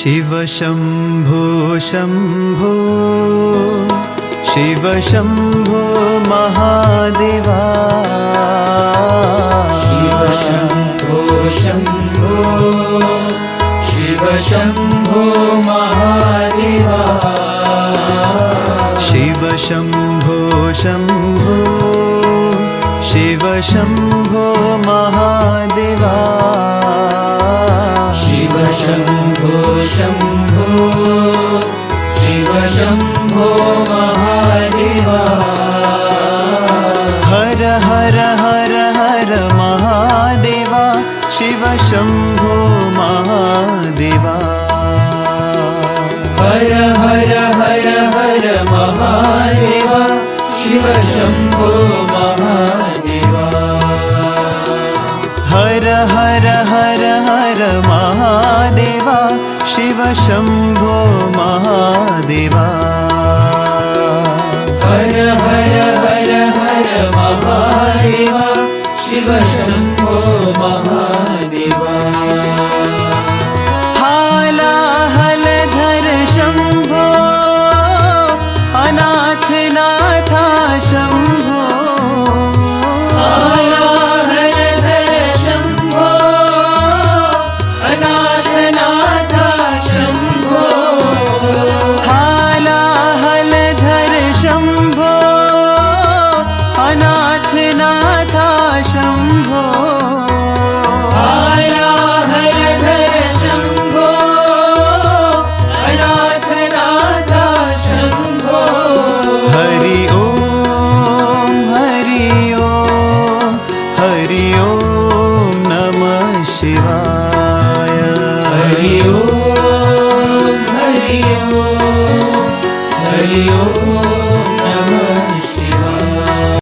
शिव शम्भो शम्भो शिव शम्भो महादेवा शिव शम्भो शम्भो शिव शम्भो महादेवा शिव शम्भो शम्भो शिव शम्भो महादेवा शिव शम्भो शम्भो शिव शम्भो महादेवा हर हर हर हर महादेवा शिव शम्भो महादेवा हर हर हर हर महादेवा शिव शम्भो महादेवा हर हर हर हर महादेवा शिव शम्भो महादेवा हर हर हर हर महादेवा शिव शम्भो महादेवा हालाहलधर शम्भो अनाथनाथा शम्भो हालाहलधर शम्भो अनाथनाथ शम्भो हालाहलधर शम्भो अनाथनाथा शम्भो हालाहलधर शम्भो अनाथनाथ शम्भो हरि ओम हरि ओम नमः शिवाय हरि ओम हरि ओम हरि ओम